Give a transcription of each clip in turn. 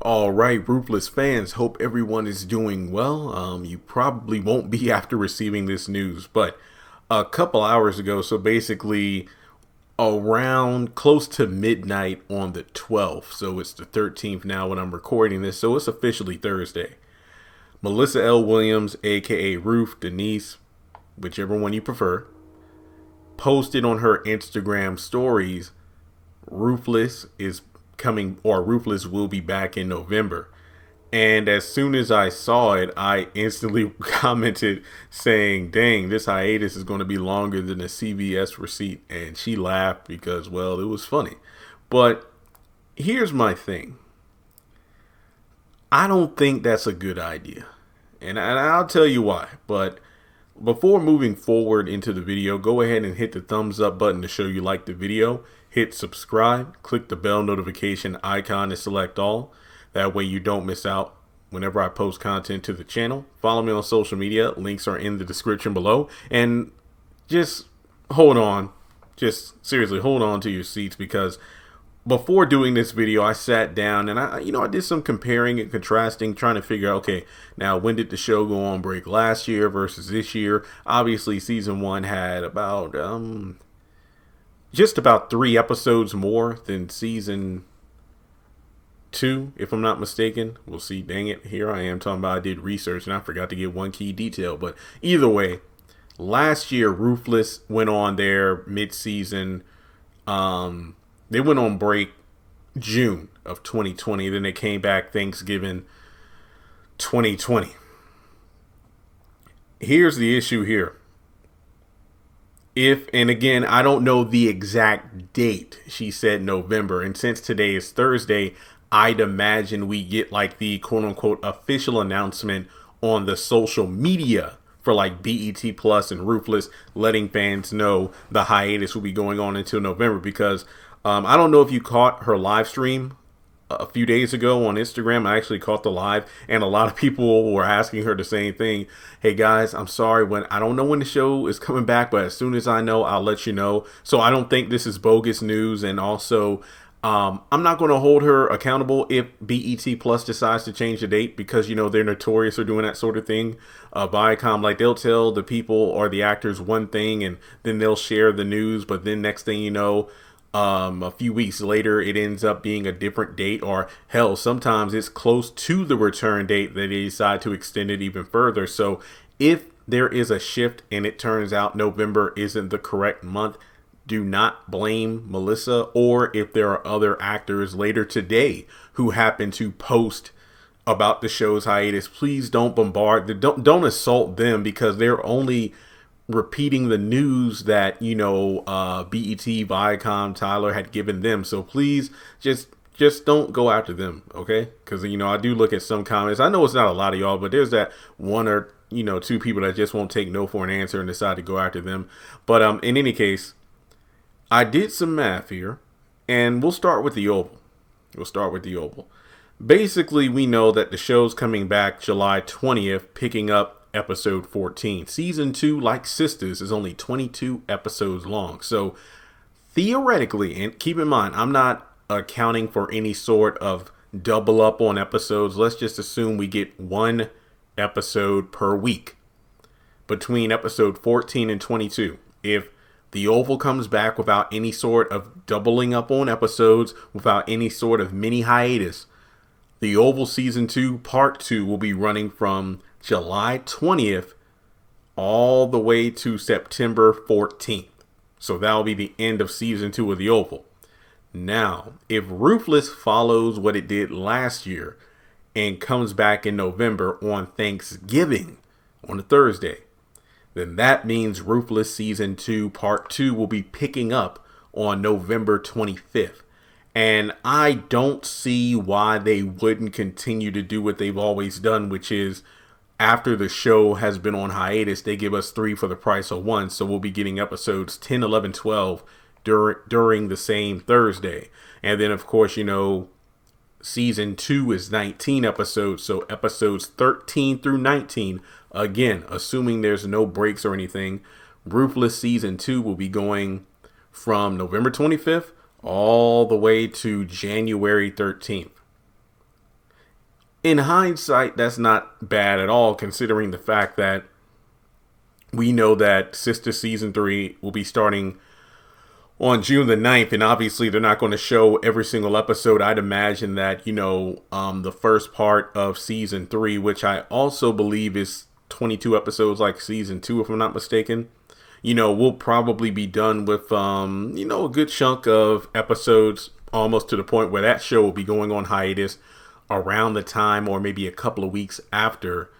All right, Ruthless fans, hope everyone is doing well. You probably won't be after receiving this news, but a couple hours ago, so basically around close to midnight on the 12th, so it's the 13th now when I'm recording this, so it's officially Thursday. Melissa L. Williams, aka Ruth, Denise, whichever one you prefer, posted on her Instagram stories Ruthless is coming, or Ruthless will be back in November. And as soon as I saw it, I instantly commented saying, dang, this hiatus is going to be longer than a CVS receipt. And she laughed because, well, it was funny. But here's my thing. I don't think that's a good idea. And I'll tell you why. But before moving forward into the video, go ahead and hit the thumbs up button to show you like the video. Hit subscribe, click the bell notification icon and select all. That way you don't miss out whenever I post content to the channel. Follow me on social media. Links are in the description below. And just hold on. Just seriously hold on to your seats, because before doing this video, I sat down and I did some comparing and contrasting, trying to figure out, okay, now when did the show go on break last year versus this year? Obviously, season 1 had about just about 3 episodes more than season 2, if I'm not mistaken. We'll see. Dang it, here I am talking about I did research and I forgot to get one key detail. But either way, last year Ruthless went on their mid-season. They went on break June of 2020. Then they came back Thanksgiving 2020. Here's the issue here. And again, I don't know the exact date. She said November. And since today is Thursday, I'd imagine we get like the quote unquote official announcement on the social media for like BET Plus and Ruthless, letting fans know the hiatus will be going on until November. Because I don't know if you caught her live stream a few days ago on Instagram. I actually caught the live, and a lot of people were asking her the same thing. Hey guys, I'm sorry, I don't know when the show is coming back, but as soon as I know, I'll let you know. So I don't think this is bogus news. And also, I'm not going to hold her accountable if BET Plus decides to change the date, because they're notorious for doing that sort of thing. Viacom, like, they'll tell the people or the actors one thing and then they'll share the news, but then next thing you know, a few weeks later it ends up being a different date, or hell, sometimes it's close to the return date that they decide to extend it even further. So if there is a shift and it turns out November isn't the correct month, do not blame Melissa. Or if there are other actors later today who happen to post about the show's hiatus, please don't don't assault them, because they're only repeating the news that BET, Viacom, Tyler had given them. So please just don't go after them, okay? Because I do look at some comments. I know it's not a lot of y'all, but there's that one or 2 people that just won't take no for an answer and decide to go after them. But in any case, I did some math here, and we'll start with the Oval. Basically, we know that the show's coming back July 20th, picking up episode 14. Season 2, like Sisters, is only 22 episodes long. So theoretically, and keep in mind, I'm not accounting for any sort of double up on episodes. Let's just assume we get 1 episode per week between episode 14 and 22. If the Oval comes back without any sort of doubling up on episodes, without any sort of mini hiatus, the Oval Season 2 Part 2 will be running from July 20th all the way to September 14th. So that'll be the end of Season 2 of the Oval. Now, if Ruthless follows what it did last year and comes back in November on Thanksgiving, on a Thursday, then that means Ruthless Season 2 Part 2 will be picking up on November 25th. And I don't see why they wouldn't continue to do what they've always done, which is after the show has been on hiatus, they give us 3 for the price of 1. So we'll be getting episodes 10, 11, 12 during the same Thursday. And then, of course, season 2 is 19 episodes. So episodes 13 through 19, again, assuming there's no breaks or anything, Ruthless Season 2 will be going from November 25th all the way to January 13th. in hindsight, that's not bad at all, considering the fact that we know that Sister Season 3 will be starting on June the 9th, and obviously they're not going to show every single episode. I'd imagine that, the first part of Season 3, which I also believe is 22 episodes like Season 2, if I'm not mistaken, we'll probably be done with, a good chunk of episodes, almost to the point where that show will be going on hiatus around the time or maybe a couple of weeks after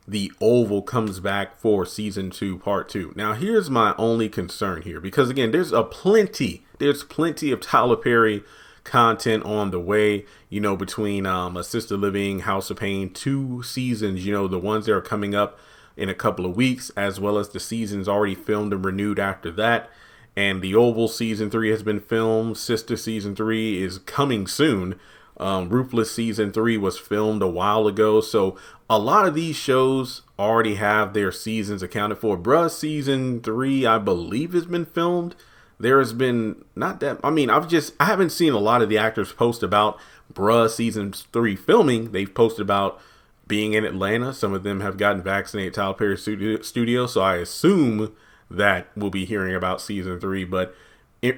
the Oval comes back for Season 2, Part 2. Now, here's my only concern here, because again, there's plenty of Tyler Perry content on the way, between Assisted Living, House of Pain, 2 seasons, the ones that are coming up in a couple of weeks, as well as the seasons already filmed and renewed after that. And the Oval Season 3 has been filmed. Sister Season 3 is coming soon. Ruthless Season 3 was filmed a while ago. So a lot of these shows already have their seasons accounted for. Bruh Season 3, I believe, has been filmed. There has been not that. I haven't seen a lot of the actors post about Bruh Season 3 filming. They've posted about being in Atlanta. Some of them have gotten vaccinated at Tyler Perry Studio. So I assume that we'll be hearing about Season 3. But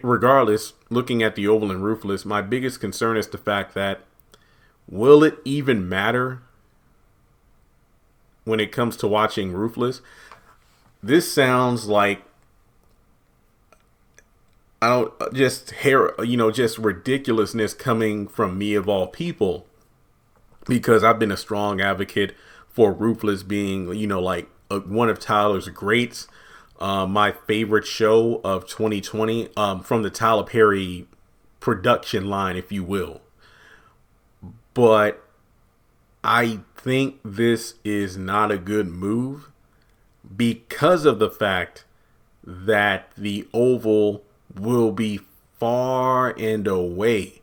regardless, looking at the Oval and Ruthless, my biggest concern is the fact that will it even matter when it comes to watching Ruthless? This sounds like just ridiculousness coming from me of all people, because I've been a strong advocate for Ruthless being, one of Tyler's greats. My favorite show of 2020, from the Tyler Perry production line, if you will. But I think this is not a good move because of the fact that the Oval will be far and away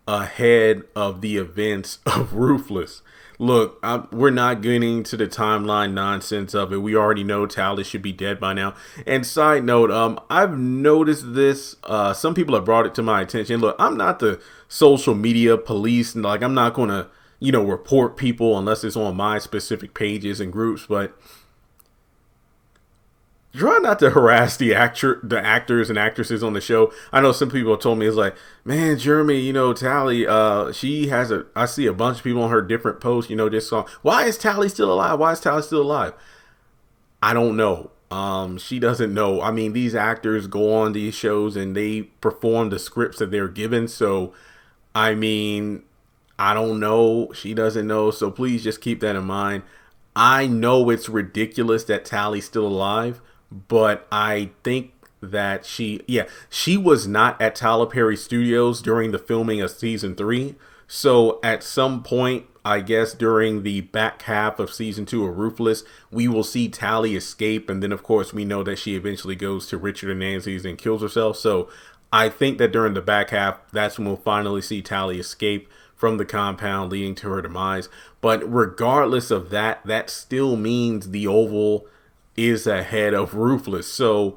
ahead of the events of Ruthless. Look, we're not getting into the timeline nonsense of it. We already know Tally should be dead by now. And side note, I've noticed this. Some people have brought it to my attention. Look, I'm not the social media police, and I'm not going to, report people unless it's on my specific pages and groups. But try not to harass the actors and actresses on the show. I know some people told me, it's like, man, Jeremy, Tally, I see a bunch of people on her different posts, this song. Why is Tally still alive? Why is Tally still alive? I don't know. She doesn't know. These actors go on these shows and they perform the scripts that they're given. So, I don't know. She doesn't know. So please just keep that in mind. I know it's ridiculous that Tally's still alive, but I think that she was not at Tyler Perry Studios during the filming of Season 3. So at some point, I guess during the back half of Season 2 of Ruthless, we will see Tally escape. And then, of course, we know that she eventually goes to Richard and Nancy's and kills herself. So I think that during the back half, that's when we'll finally see Tally escape from the compound, leading to her demise. But regardless of that, that still means the Oval is ahead of Ruthless. So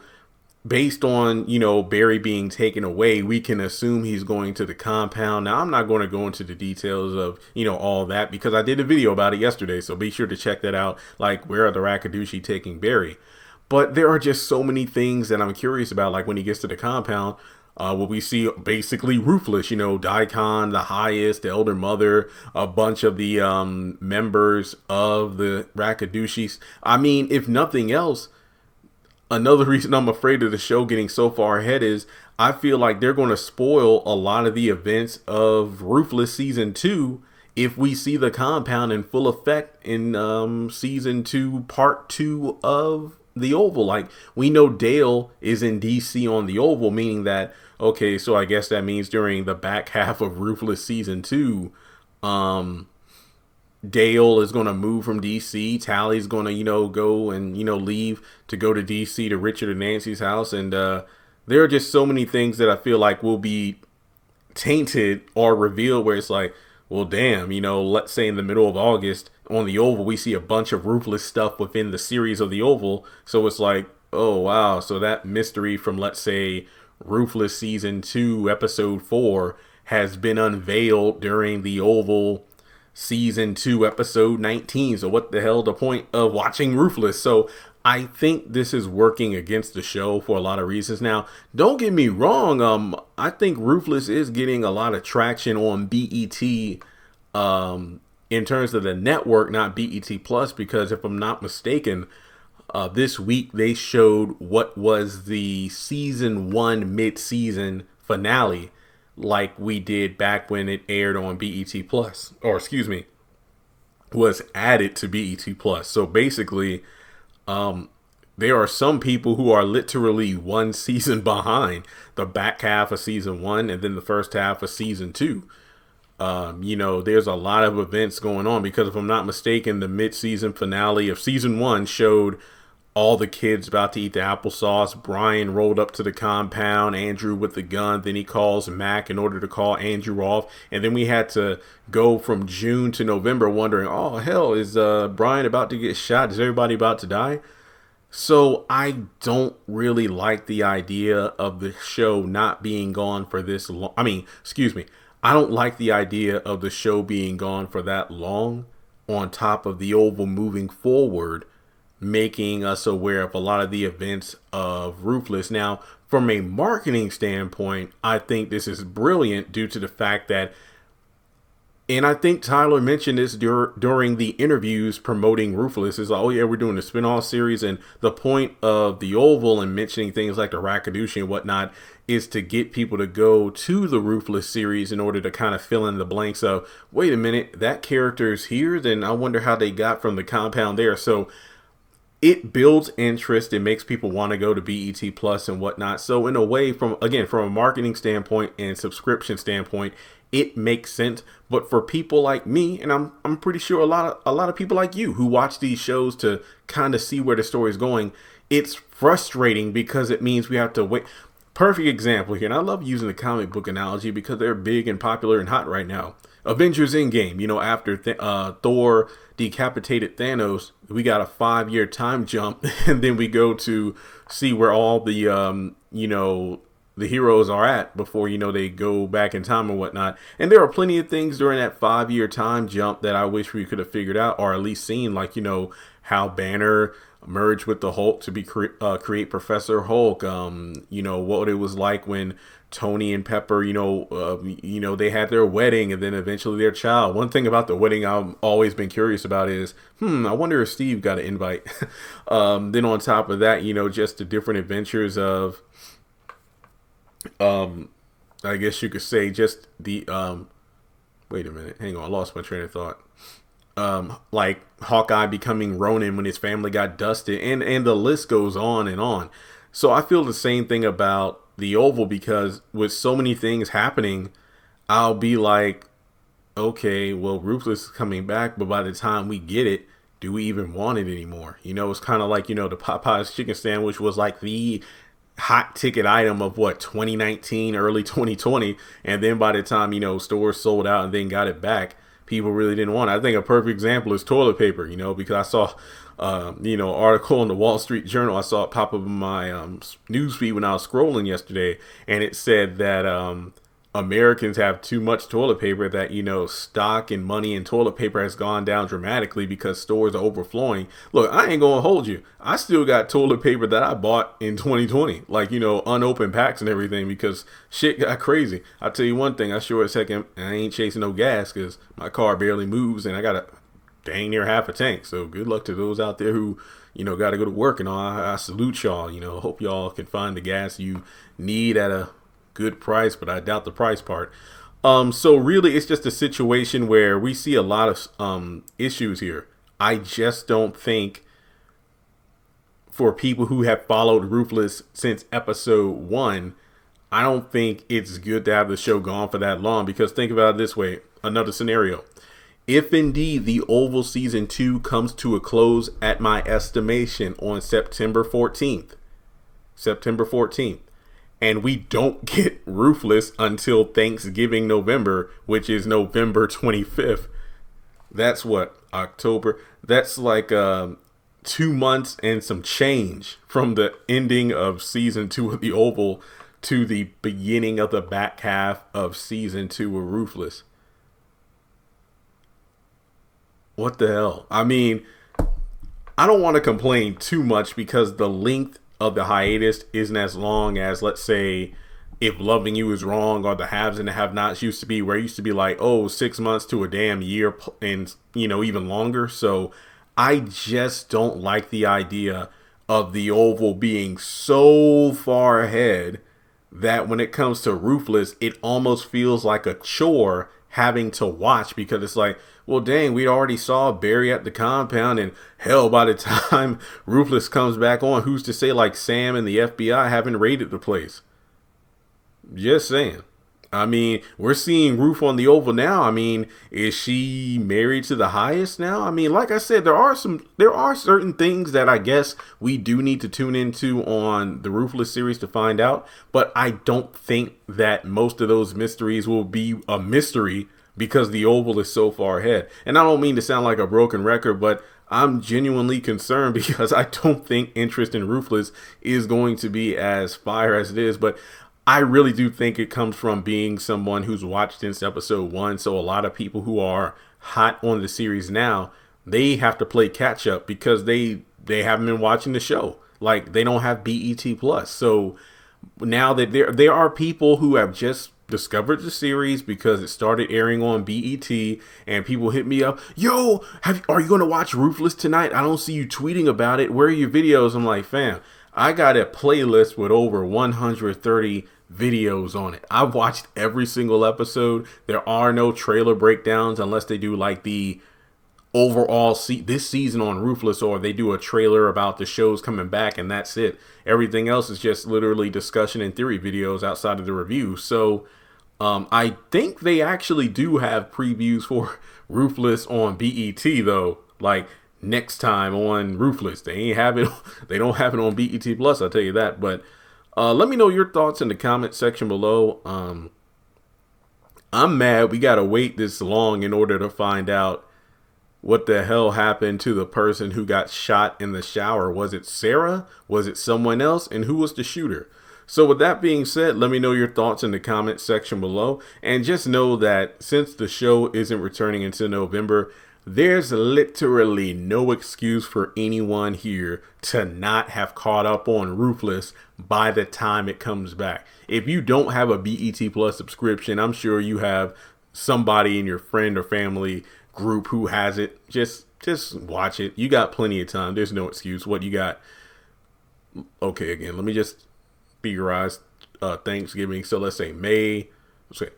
based on, Barry being taken away, we can assume he's going to the compound. Now, I'm not going to go into the details of, all that, because I did a video about it yesterday. So be sure to check that out. Like, where are the Rakadushi taking Barry? But there are just so many things that I'm curious about. Like when he gets to the compound, will we see basically Ruthless, Daikon, the Highest, the Elder Mother, a bunch of the members of the Rakadushis. If nothing else, another reason I'm afraid of the show getting so far ahead is I feel like they're going to spoil a lot of the events of Ruthless Season 2 if we see the compound in full effect in Season 2, Part 2 of the Oval. Like, we know Dale is in DC on the Oval, meaning that, okay, so I guess that means during the back half of Ruthless Season 2, Dale is going to move from DC. Tally's going to, go and, leave to go to DC to Richard and Nancy's house. And there are just so many things that I feel like will be tainted or revealed where it's like, well, damn, let's say in the middle of August on the Oval, we see a bunch of Ruthless stuff within the series of the Oval. So it's like, oh, wow. So that mystery from, let's say, Ruthless Season 2, Episode 4 has been unveiled during the Oval season 2, episode 19. So what the hell the point of watching Ruthless? So I think this is working against the show for a lot of reasons. Now, don't get me wrong. I think Ruthless is getting a lot of traction on BET, in terms of the network, not BET Plus, because if I'm not mistaken, this week they showed what was the season 1 mid-season finale, like we did back when it aired on BET Plus, or excuse me, was added to BET Plus. So basically, there are some people who are literally one season behind the back half of season 1 and then the first half of season 2. There's a lot of events going on because if I'm not mistaken, the mid-season finale of season 1 showed all the kids about to eat the applesauce. Brian rolled up to the compound, Andrew with the gun. Then he calls Mac in order to call Andrew off. And then we had to go from June to November wondering, oh, hell, is Brian about to get shot? Is everybody about to die? So I don't really like the idea of the show not being gone for this long. I don't like the idea of the show being gone for that long, on top of the Oval moving forward, making us aware of a lot of the events of Ruthless. Now, from a marketing standpoint, I think this is brilliant due to the fact that, and I think Tyler mentioned this during the interviews promoting Ruthless, is like, oh yeah, we're doing a spin-off series, and the point of the Oval and mentioning things like the Rakadushi and whatnot is to get people to go to the Ruthless series in order to kind of fill in the blanks of, wait a minute, that character is here, then I wonder how they got from the compound there. So it builds interest. It makes people want to go to BET Plus and whatnot. So in a way, from a marketing standpoint and subscription standpoint, it makes sense. But for people like me, and I'm pretty sure a lot of people like you who watch these shows to kind of see where the story is going, it's frustrating because it means we have to wait. Perfect example here, and I love using the comic book analogy because they're big and popular and hot right now. Avengers Endgame, after Thor decapitated Thanos, we got a 5-year time jump, and then we go to see where all the the heroes are at before they go back in time and whatnot. And there are plenty of things during that 5-year time jump that I wish we could have figured out, or at least seen, like how Banner merged with the Hulk to create Professor Hulk. What it was like when Tony and Pepper, they had their wedding and then eventually their child. One thing about the wedding I've always been curious about is, I wonder if Steve got an invite. Then on top of that, just the different adventures of, I guess you could say just the, wait a minute, hang on, I lost my train of thought. Like Hawkeye becoming Ronin when his family got dusted, and the list goes on and on. So I feel the same thing about the Oval, because with so many things happening, I'll be like, okay, well, Ruthless is coming back, but by the time we get it, do we even want it anymore? It's kind of like, the Popeye's chicken sandwich was like the hot ticket item of 2019, early 2020. And then by the time, stores sold out and then got it back, people really didn't want it. I think a perfect example is toilet paper, because I saw, article in the Wall Street Journal. I saw it pop up in my newsfeed when I was scrolling yesterday, and it said that Americans have too much toilet paper, that, stock and money in toilet paper has gone down dramatically because stores are overflowing. Look, I ain't going to hold you. I still got toilet paper that I bought in 2020, like, unopened packs and everything, because shit got crazy. I'll tell you one thing, I sure as heck I ain't chasing no gas because my car barely moves and I got a dang near half a tank. So good luck to those out there who, got to go to work and all. I salute y'all. Hope y'all can find the gas you need at a good price, but I doubt the price part. So really it's just a situation where we see a lot of issues here. I just don't think, for people who have followed Ruthless since episode 1, I don't think it's good to have the show gone for that long, because think about it this way. Another scenario. If indeed the Oval season 2 comes to a close, at my estimation, on September 14th, and we don't get Ruthless until Thanksgiving, November, which is November 25th. That's October. That's like 2 months and some change from the ending of season 2 of the Oval to the beginning of the back half of season 2 of Ruthless. What the hell? I mean, I don't want to complain too much because the length of the hiatus isn't as long as, let's say, if Loving You Is Wrong or the Haves and the Have-Nots used to be, where it used to be like, 6 months to a damn year and, even longer. So I just don't like the idea of the Oval being so far ahead that when it comes to Ruthless, it almost feels like a chore having to watch, because it's like, well, dang, we already saw Barry at the compound, and hell, by the time Ruthless comes back on, who's to say like Sam and the FBI haven't raided the place? Just saying. I mean, we're seeing Ruth on the Oval now. I mean, is she married to the highest now? I mean, like I said, there are certain things that I guess we do need to tune into on the Ruthless series to find out. But I don't think that most of those mysteries will be a mystery because the Oval is so far ahead. And I don't mean to sound like a broken record, but I'm genuinely concerned because I don't think interest in Ruthless is going to be as fire as it is. But I really do think it comes from being someone who's watched since episode 1. So a lot of people who are hot on the series now, they have to play catch up because they haven't been watching the show. Like, they don't have BET Plus. So now that there are people who have just discovered the series because it started airing on BET, and people hit me up, yo, are you going to watch Ruthless tonight? I don't see you tweeting about it. Where are your videos? I'm like, fam, I got a playlist with over 130 videos on it. I've watched every single episode. There are no trailer breakdowns unless they do like the overall this season on Ruthless, or they do a trailer about the shows coming back, and that's it. Everything else is just literally discussion and theory videos outside of the review. So I think they actually do have previews for Ruthless on BET though. Like, next time on Ruthless, they don't have it on BET Plus, I'll tell you that. But let me know your thoughts in the comment section below. I'm mad we gotta wait this long in order to find out what the hell happened to the person who got shot in the shower. Was it Sarah? Was it someone else? And who was the shooter? So with that being said, let me know your thoughts in the comment section below. And just know that since the show isn't returning until November, there's literally no excuse for anyone here to not have caught up on Ruthless by the time it comes back. If you don't have a BET Plus subscription, I'm sure you have somebody in your friend or family group who has it. Just watch it. You got plenty of time. There's no excuse. What you got? Okay, again, let me just figurize Thanksgiving. So let's say May,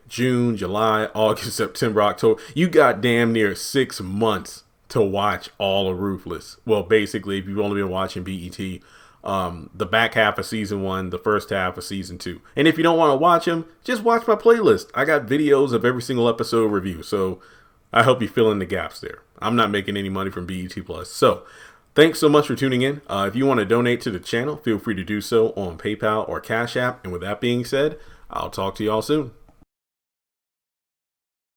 June, July, August, September, October. You got damn near 6 months to watch all of Ruthless. Well, basically, if you've only been watching BET, the back half of season 1, the first half of season 2. And if you don't want to watch them, just watch my playlist. I got videos of every single episode review. So I hope you fill in the gaps there. I'm not making any money from BET Plus. So thanks so much for tuning in. If you want to donate to the channel, feel free to do so on PayPal or Cash App. And with that being said, I'll talk to y'all soon.